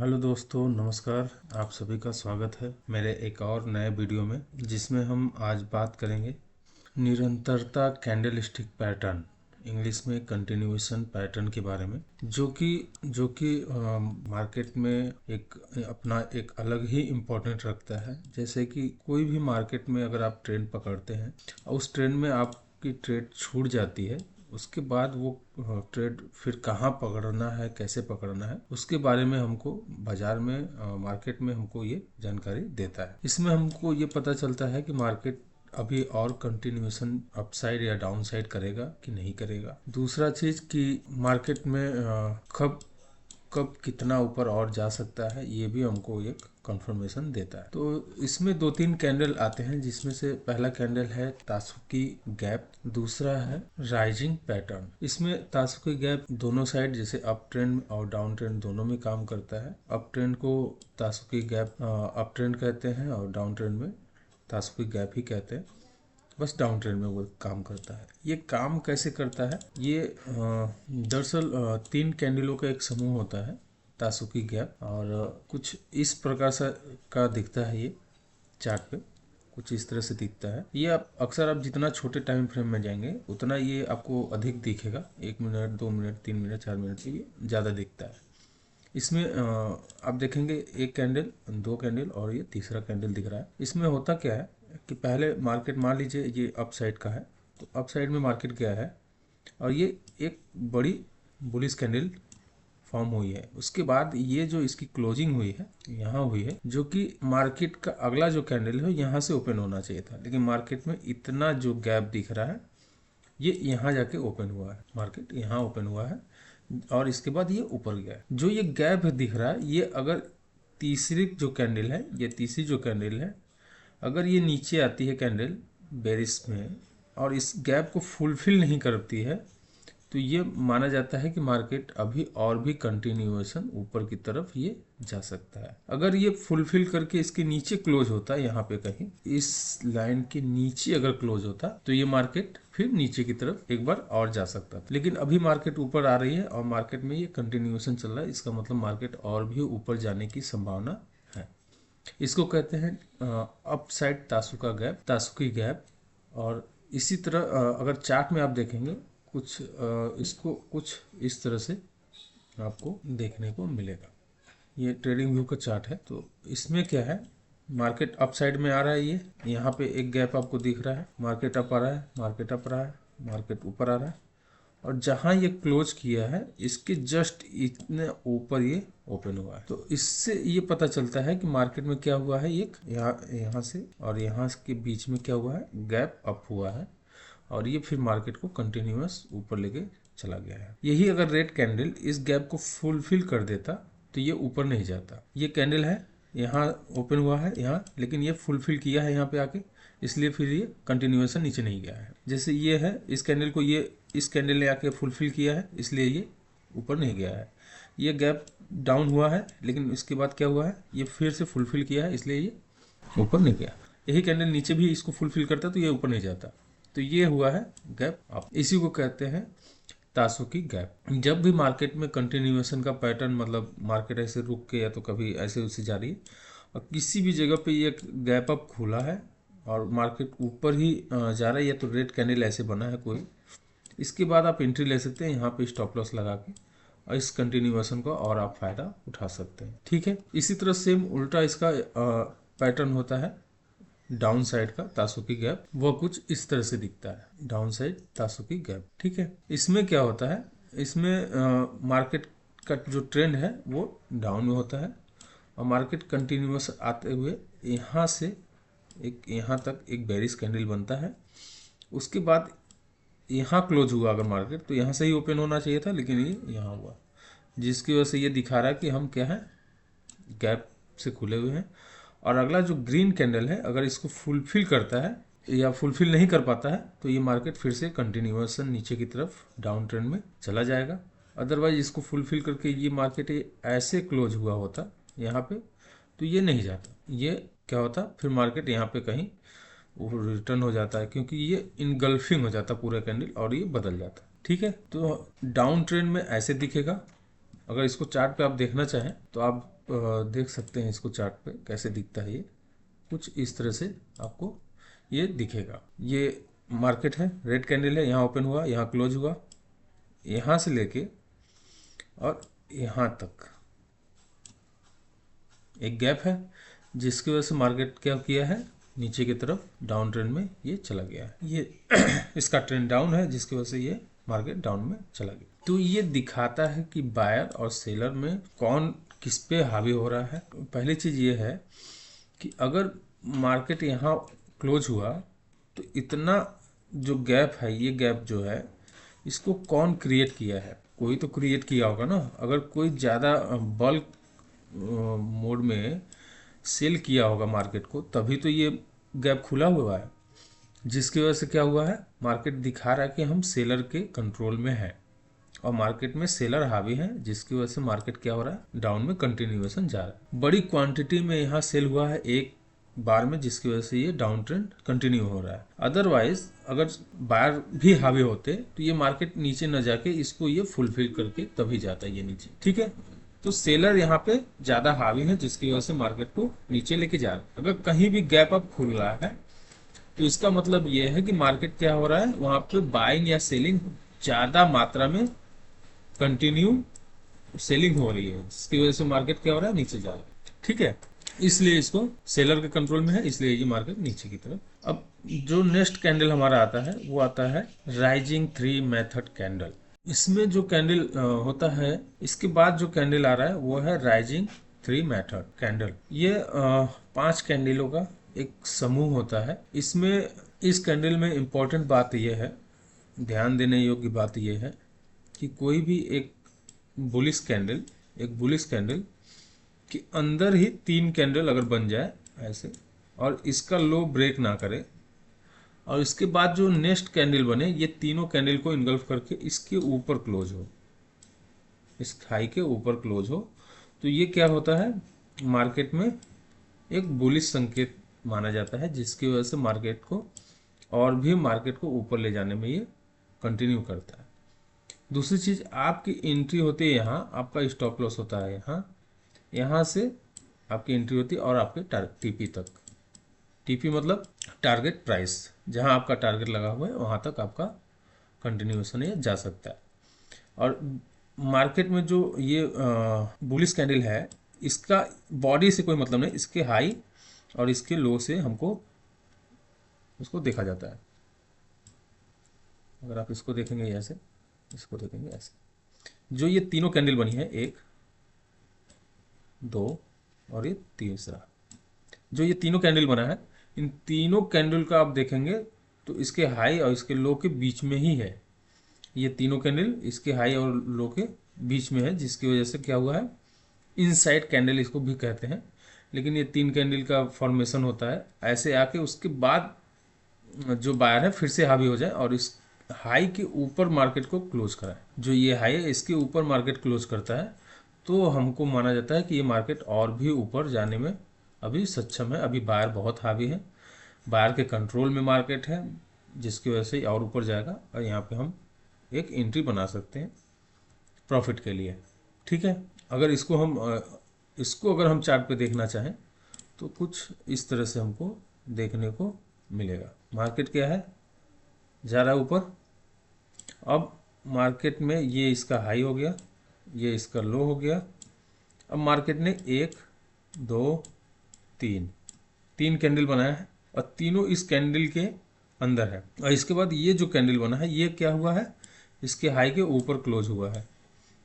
Hello दोस्तों, नमस्कार। आप सभी का स्वागत है मेरे एक और नए वीडियो में, जिसमें हम आज बात करेंगे निरंतरता कैंडल स्टिक पैटर्न, इंग्लिश में कंटिन्यूएशन पैटर्न के बारे में, जो कि मार्केट में एक अपना एक अलग ही इम्पोर्टेंट रखता है। जैसे कि कोई भी मार्केट में अगर आप ट्रेंड पकड़ते हैं, उस ट्रेंड में आपकी ट्रेड छूट जाती है, उसके बाद वो ट्रेड फिर कहाँ पकड़ना है, कैसे पकड़ना है, उसके बारे में हमको बाजार में मार्केट में हमको ये जानकारी देता है। इसमें हमको ये पता चलता है कि मार्केट अभी और कंटिन्यूएशन अपसाइड या डाउनसाइड करेगा कि नहीं करेगा। दूसरा चीज कि मार्केट में कब कब कितना ऊपर और जा सकता है, ये भी हमको एक कंफर्मेशन देता है। तो इसमें दो तीन कैंडल आते हैं, जिसमें से पहला कैंडल है तासुकी गैप, दूसरा है राइजिंग पैटर्न। इसमें तासुकी गैप दोनों साइड, जैसे अप ट्रेंड और डाउन ट्रेंड दोनों में काम करता है। अप ट्रेंड को तासुकी गैप अप ट्रेंड कहते हैं और डाउन ट्रेंड में तासुकी गैप ही कहते हैं। बस डाउन ट्रेंड में वो काम करता है। ये काम कैसे करता है? ये दरअसल तीन कैंडलों का एक समूह होता है तासुकी गैप, और कुछ इस प्रकार से का दिखता है। ये चार्ट पे कुछ इस तरह से दिखता है। ये अक्सर आप जितना छोटे टाइम फ्रेम में जाएंगे उतना ये आपको अधिक दिखेगा। 1 मिनट, 2 मिनट, 3 मिनट, 4 मिनट ये ज़्यादा दिखता है। इसमें आप देखेंगे एक कैंडल, दो कैंडल और ये तीसरा कैंडल दिख रहा है। इसमें होता क्या है कि पहले मार्केट, मान लीजिए ये अप साइड का है, तो अप साइड में मार्केट गया है और ये एक बड़ी बुलिश कैंडल फॉर्म हुई है। उसके बाद ये जो इसकी क्लोजिंग हुई है यहाँ हुई है, जो कि मार्केट का अगला जो कैंडल है यहाँ से ओपन होना चाहिए था, लेकिन मार्केट में इतना जो गैप दिख रहा है ये यहाँ जाके ओपन हुआ है। मार्केट यहाँ ओपन हुआ है और इसके बाद ये ऊपर गया है। जो ये गैप दिख रहा है, ये अगर तीसरी जो कैंडल है, ये तीसरी जो कैंडल है, अगर ये नीचे आती है कैंडल बेरिश में और इस गैप को फुलफिल नहीं करती है, तो ये माना जाता है कि मार्केट अभी और भी कंटिन्यूएशन ऊपर की तरफ ये जा सकता है। अगर ये फुलफिल करके इसके नीचे क्लोज होता है, यहाँ पे कहीं इस लाइन के नीचे अगर क्लोज होता, तो ये मार्केट फिर नीचे की तरफ एक बार और जा सकता था। लेकिन अभी मार्केट ऊपर आ रही है और मार्केट में ये कंटिन्यूएशन चल रहा है। इसका मतलब मार्केट और भी ऊपर जाने की संभावना है। इसको कहते हैं अप साइड तासुका गैप, तासुकी गैप। और इसी तरह अगर चार्ट में आप देखेंगे कुछ इसको कुछ इस तरह से आपको देखने को मिलेगा। ये ट्रेडिंग व्यू का चार्ट है। तो इसमें क्या है, मार्केट अप साइड में आ रहा है। ये यहाँ पे एक गैप आपको दिख रहा है, मार्केट अप आ रहा है, मार्केट अप रहा है, मार्केट ऊपर आ रहा है, और जहाँ ये क्लोज किया है इसके जस्ट इतने ऊपर ये ओपन हुआ है। तो इससे ये पता चलता है कि मार्केट में क्या हुआ है, एक यहाँ से और यहाँ के बीच में क्या हुआ है, गैप अप हुआ है और ये फिर मार्केट को कंटिन्यूअस ऊपर लेके चला गया है। यही अगर रेड कैंडल इस गैप को फुलफिल कर देता तो ये ऊपर नहीं जाता। ये कैंडल है, यहाँ ओपन हुआ है यहाँ, लेकिन ये फुलफिल किया है यहाँ पे आके, इसलिए फिर ये कंटिन्यूएशन नीचे नहीं गया है। जैसे ये है, इस कैंडल को ये इस कैंडल ने आके फुलफिल किया है, इसलिए ये ऊपर नहीं गया है। ये गैप डाउन हुआ है, लेकिन इसके बाद क्या हुआ है, ये फिर से फुलफिल किया है, इसलिए ये ऊपर नहीं गया। यही कैंडल नीचे भी इसको फुलफिल करता तो ये ऊपर नहीं जाता। तो ये हुआ है गैप अप। इसी को कहते हैं तासुकी गैप। जब भी मार्केट में कंटिन्यूएशन का पैटर्न, मतलब मार्केट ऐसे रुक के या तो कभी ऐसे उससे जा रही है और किसी भी जगह पे ये गैप अप खुला है और मार्केट ऊपर ही जा रहा है, या तो रेड कैंडल ऐसे बना है कोई, इसके बाद आप एंट्री ले सकते हैं यहाँ पे स्टॉप लॉस लगा के, और इस कंटिन्यूएशन का और आप फायदा उठा सकते हैं। ठीक है। इसी तरह सेम उल्टा इसका पैटर्न होता है डाउन साइड का तासुकी गैप, वो कुछ इस तरह से दिखता है, डाउन साइड तासुकी गैप। ठीक है। इसमें क्या होता है, इसमें मार्केट का जो ट्रेंड है वो डाउन में होता है और मार्केट कंटिन्यूअस आते हुए यहाँ से एक यहाँ तक एक बेरिश कैंडल बनता है। उसके बाद यहाँ क्लोज हुआ अगर मार्केट, तो यहाँ से ही ओपन होना चाहिए था, लेकिन ये यहाँ हुआ, जिसकी वजह से ये दिखा रहा है कि हम क्या है, गैप से खुले हुए हैं। और अगला जो ग्रीन कैंडल है, अगर इसको फुलफिल करता है या फुलफिल नहीं कर पाता है, तो ये मार्केट फिर से कंटिन्यूएशन नीचे की तरफ डाउन ट्रेंड में चला जाएगा। अदरवाइज इसको फुलफिल करके ये मार्केट ऐसे क्लोज हुआ होता यहाँ पे, तो ये नहीं जाता। ये क्या होता, फिर मार्केट यहाँ पे कहीं वो रिटर्न हो जाता है, क्योंकि ये इनगल्फिंग हो जाता पूरा कैंडल और ये बदल जाता। ठीक है। तो डाउन ट्रेंड में ऐसे दिखेगा अगर इसको चार्ट पे आप देखना चाहें तो आप देख सकते हैं इसको चार्ट पे कैसे दिखता है। ये कुछ इस तरह से आपको ये दिखेगा। ये मार्केट है, रेड कैंडल है, यहाँ ओपन हुआ, यहाँ क्लोज हुआ, यहाँ से लेके और यहाँ तक एक गैप है, जिसकी वजह से मार्केट क्या किया है, नीचे की तरफ डाउन ट्रेंड में ये चला गया है। ये इसका ट्रेंड डाउन है, जिसकी वजह से ये मार्केट डाउन में चला गया। तो ये दिखाता है कि बायर और सेलर में कौन किस पे हावी हो रहा है। पहली चीज ये है कि अगर मार्केट यहाँ क्लोज हुआ तो इतना जो गैप है, ये गैप जो है, इसको कौन क्रिएट किया है? कोई तो क्रिएट किया होगा ना। अगर कोई ज़्यादा बल्क मोड में सेल किया होगा मार्केट को, तभी तो ये गैप खुला हुआ है, जिसकी वजह से क्या हुआ है, मार्केट दिखा रहा है कि हम सेलर के कंट्रोल में है और मार्केट में सेलर हावी है, जिसकी वजह से मार्केट क्या हो रहा है, डाउन में कंटिन्यूएशन जा रहा है। बड़ी क्वांटिटी में यहाँ सेल हुआ है एक बार में, जिसकी वजह से ये डाउन ट्रेंड कंटिन्यू हो रहा है। अदरवाइज अगर बायर भी हावी होते तो ये मार्केट नीचे न जाके इसको ये फुलफिल करके तभी जाता है ये नीचे। ठीक है, तो सेलर यहाँ पे ज्यादा हावी है, जिसकी वजह से मार्केट को नीचे लेके जा रहा है। अगर कहीं भी गैप अप खुल रहा है तो इसका मतलब ये है कि मार्केट क्या हो रहा है, वहां पे बाइंग या सेलिंग ज्यादा मात्रा में कंटिन्यू सेलिंग हो रही है, जिसकी वजह से मार्केट क्या हो रहा है, नीचे जा रहा है। ठीक है, इसलिए इसको सेलर के कंट्रोल में है, इसलिए ये मार्केट नीचे की तरफ। अब जो नेक्स्ट कैंडल हमारा आता है वो आता है राइजिंग 3 मेथड कैंडल। इसमें जो कैंडल होता है, इसके बाद जो कैंडल आ रहा है वो है राइजिंग 3 मेथड कैंडल। ये 5 कैंडलों का एक समूह होता है। इसमें इस कैंडल में इम्पोर्टेंट बात यह है, ध्यान देने योग्य बात यह है कि कोई भी एक बुलिश कैंडल कि अंदर ही 3 कैंडल अगर बन जाए ऐसे और इसका लो ब्रेक ना करे और इसके बाद जो नेक्स्ट कैंडल बने, ये तीनों कैंडल को इनगल्फ करके इसके ऊपर क्लोज हो, इस हाई के ऊपर क्लोज हो, तो ये क्या होता है, मार्केट में एक बुलिश संकेत माना जाता है, जिसकी वजह से मार्केट को और भी मार्केट को ऊपर ले जाने में ये कंटिन्यू करता है। दूसरी चीज, आपकी एंट्री होती है यहाँ, आपका स्टॉप लॉस होता है यहाँ से आपकी एंट्री होती है और आपके टीपी तक। टीपी मतलब टारगेट प्राइस, जहां आपका टारगेट लगा हुआ है वहां तक आपका कंटिन्यूएशन ये जा सकता है। और मार्केट में जो ये बुलिश कैंडल है, इसका बॉडी से कोई मतलब नहीं, इसके हाई और इसके लो से हमको उसको देखा जाता है। अगर आप इसको देखेंगे ऐसे, इसको देखेंगे ऐसे, जो ये तीनों कैंडल बनी है, 1 2 और ये तीसरा, जो ये तीनों कैंडल बना है, इन तीनों कैंडल का आप देखेंगे तो इसके हाई और इसके लो के बीच में ही है। ये तीनों कैंडल इसके हाई और लो के बीच में है, जिसकी वजह से क्या हुआ है, इनसाइड कैंडल इसको भी कहते हैं। लेकिन ये 3 कैंडल का फॉर्मेशन होता है, ऐसे आके उसके बाद जो बायर है फिर से हावी हो जाए और इस हाई के ऊपर मार्केट को क्लोज कराए। जो ये हाई है इसके ऊपर मार्केट क्लोज करता है, तो हमको माना जाता है कि ये मार्केट और भी ऊपर जाने में अभी सक्षम है। अभी बायर बहुत हावी है, बायर के कंट्रोल में मार्केट है, जिसकी वजह से और ऊपर जाएगा और यहाँ पे हम एक एंट्री बना सकते हैं प्रॉफिट के लिए। ठीक है, अगर इसको अगर हम चार्ट पे देखना चाहें तो कुछ इस तरह से हमको देखने को मिलेगा। मार्केट क्या है, जा रहा है ऊपर। अब मार्केट में ये इसका हाई हो गया, ये इसका लो हो गया। अब मार्केट ने 1 2 3 कैंडल बनाया है और तीनों इस कैंडल के अंदर है। और इसके बाद ये जो कैंडल बना है, ये क्या हुआ है, इसके हाई के ऊपर क्लोज हुआ है,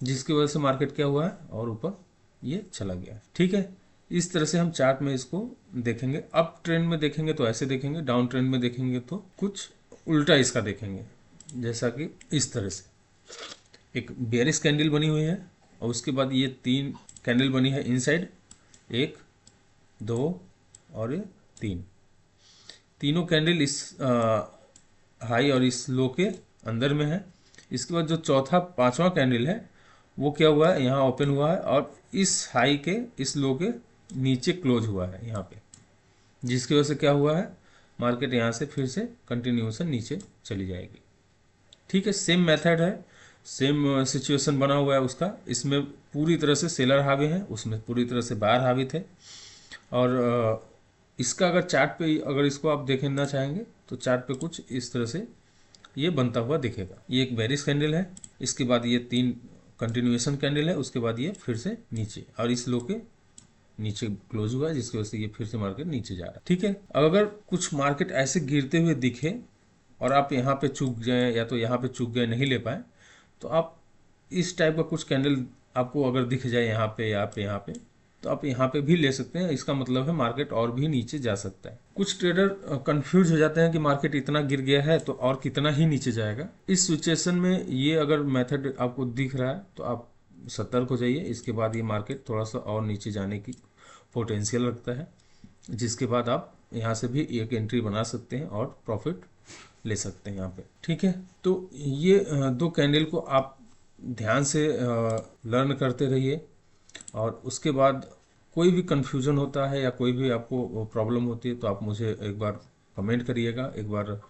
जिसकी वजह से मार्केट क्या हुआ है, और ऊपर ये चला गया है। ठीक है, इस तरह से हम चार्ट में इसको देखेंगे। अप ट्रेंड में देखेंगे तो ऐसे देखेंगे, डाउन ट्रेंड में देखेंगे तो कुछ उल्टा इसका देखेंगे। जैसा कि इस तरह से एक बेयरिश कैंडल बनी हुई है और उसके बाद ये 3 कैंडल बनी है इनसाइड, 1 2 और ये 3, तीनों कैंडल इस हाई और इस लो के अंदर में है। इसके बाद जो चौथा 5वां कैंडल है वो क्या हुआ है, यहाँ ओपन हुआ है और इस हाई के इस लो के नीचे क्लोज हुआ है यहाँ पे, जिसकी वजह से क्या हुआ है, मार्केट यहाँ से फिर से कंटिन्यूएशन नीचे चली जाएगी। ठीक है, सेम मेथड है सेम सिचुएशन बना हुआ है उसका। इसमें पूरी तरह से सेलर हावी है, उसमें पूरी तरह से बायर हावी थे। और इसका अगर चार्ट पे अगर इसको आप देखना चाहेंगे तो चार्ट पे कुछ इस तरह से ये बनता हुआ दिखेगा। ये एक बेरिश कैंडल है, इसके बाद ये 3 कंटिन्यूएशन कैंडल है, उसके बाद ये फिर से नीचे और इस लो के नीचे क्लोज हुआ है, जिसकी वजह से ये फिर से मार्केट नीचे जा रहा है। ठीक है, अगर कुछ मार्केट ऐसे गिरते हुए दिखे और आप यहाँ पे चूक जाए या तो यहाँ पे चूक गए नहीं ले पाए, तो आप इस टाइप का कुछ कैंडल आपको अगर दिख जाए यहाँ पे यहाँ पे तो आप यहाँ पे भी ले सकते हैं। इसका मतलब है मार्केट और भी नीचे जा सकता है। कुछ ट्रेडर कंफ्यूज हो जाते हैं कि मार्केट इतना गिर गया है तो और कितना ही नीचे जाएगा। इस सिचुएशन में ये अगर मेथड आपको दिख रहा है तो आप सतर्क हो जाइए। इसके बाद ये मार्केट थोड़ा सा और नीचे जाने की पोटेंशियल रखता है, जिसके बाद आप यहाँ से भी एक एंट्री बना सकते हैं और प्रॉफिट ले सकते हैं यहाँ पे। ठीक है, तो ये 2 कैंडल को आप ध्यान से लर्न करते रहिए और उसके बाद कोई भी कन्फ्यूज़न होता है या कोई भी आपको प्रॉब्लम होती है तो आप मुझे एक बार कमेंट करिएगा, एक बार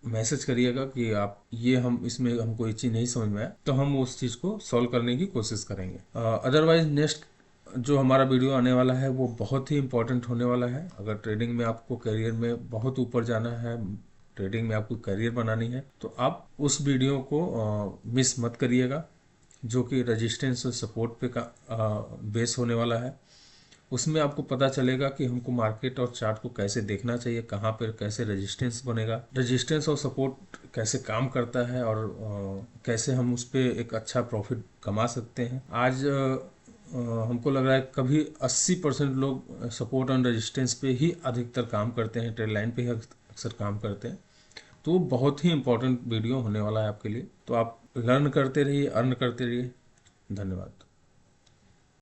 मैसेज करिएगा कि आप ये हम इसमें हमको ये चीज़ नहीं समझ में आया, तो हम उस चीज़ को सॉल्व करने की कोशिश करेंगे। अदरवाइज नेक्स्ट जो हमारा वीडियो आने वाला है वो बहुत ही इम्पोर्टेंट होने वाला है। अगर ट्रेडिंग में आपको करियर में बहुत ऊपर जाना है, ट्रेडिंग में आपको करियर बनानी है, तो आप उस वीडियो को मिस मत करिएगा, जो कि रेजिस्टेंस और सपोर्ट पे का बेस होने वाला है। उसमें आपको पता चलेगा कि हमको मार्केट और चार्ट को कैसे देखना चाहिए, कहाँ पर कैसे रेजिस्टेंस बनेगा, रेजिस्टेंस और सपोर्ट कैसे काम करता है और कैसे हम उस पर एक अच्छा प्रॉफिट कमा सकते हैं। आज हमको लग रहा है कभी 80% लोग सपोर्ट और रेजिस्टेंस पे ही अधिकतर काम करते हैं, ट्रेड लाइन पे ही अक्सर काम करते हैं। तो बहुत ही इम्पोर्टेंट वीडियो होने वाला है आपके लिए, तो आप लर्न करते रहिए, अर्न करते रहिए। धन्यवाद।